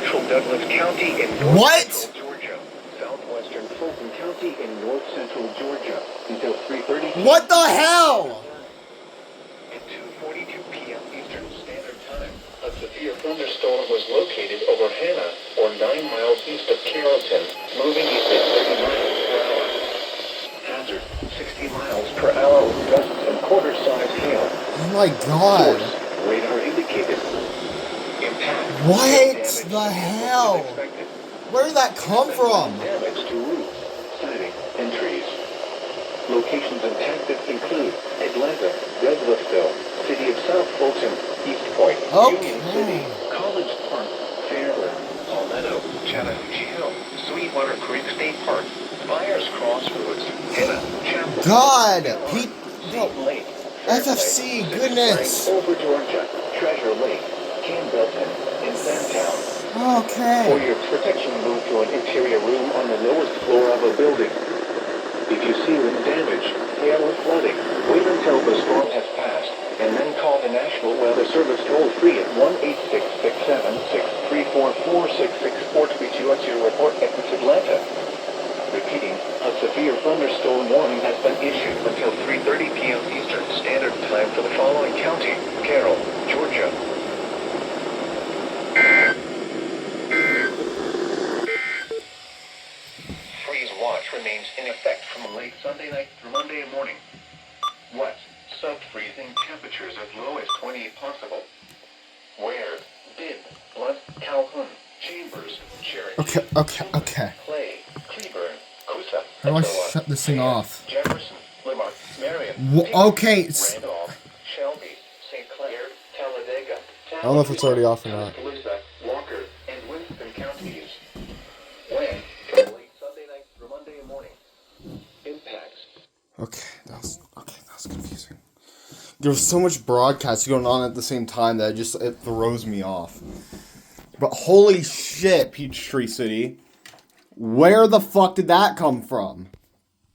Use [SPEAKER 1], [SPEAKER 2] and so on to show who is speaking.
[SPEAKER 1] central Douglas County in central Georgia. Southwestern Fulton County in north central Georgia until 3:30.
[SPEAKER 2] What the hell?
[SPEAKER 1] At 2:42 p.m. Eastern Standard Time, a severe thunderstorm was located over Hannah, or 9 miles east of Carrollton, moving east at 30 miles per hour. Hazard, 60 miles per hour with gusts and quarter-size hail.
[SPEAKER 2] Oh my god.
[SPEAKER 1] Source, radar indicated. Impact.
[SPEAKER 2] What the hell? Where did that come from?
[SPEAKER 1] Damage to roofs, siding, and trees. Locations impacted include Atlanta, Douglasville, City of South Fulton, East Point, Union City, College Park, Fairland, Palmetto, Chattahoochee Hill, Sweetwater Creek State Park, Byers Crossroads, Hannah, Chapel.
[SPEAKER 2] God, Pete,
[SPEAKER 1] Lake,
[SPEAKER 2] FFC, goodness.
[SPEAKER 1] Over Georgia, Treasure Lake, Campbellton, and Sandtown.
[SPEAKER 2] Okay.
[SPEAKER 1] For your protection, move to an interior room on the lowest floor of a building. If you see wind damage, hail, or flooding, wait until the storm has passed, and then call the National Weather Service toll-free at 1-866-676-344664 to be sure to report at Atlanta. Repeating, a severe thunderstorm warning has been issued until 3:30 p.m. Eastern Standard Time for the following county: Carroll, Georgia. Freeze watch remains in effect from late Sunday night through Monday morning. Wet, sub-freezing temperatures as low as 28 possible. Where? Bibb, Blunt, Calhoun, Chambers, Cherokee,
[SPEAKER 2] Okay.
[SPEAKER 1] Clay, Cleburne, Coosa,
[SPEAKER 2] How do I shut this thing off?
[SPEAKER 1] Jefferson, Limerick, Marion,
[SPEAKER 2] Okay.
[SPEAKER 1] Randolph, Shelby, St. Clair, Talladega,
[SPEAKER 2] I don't know if it's already off or not.
[SPEAKER 1] Tuscaloosa, Walker, and Winston counties. When? From late Sunday night through Monday morning. Impacts.
[SPEAKER 2] Okay, that was confusing. There was so much broadcasting going on at the same time that it throws me off. But holy shit, Peachtree City. Where the fuck did that come from?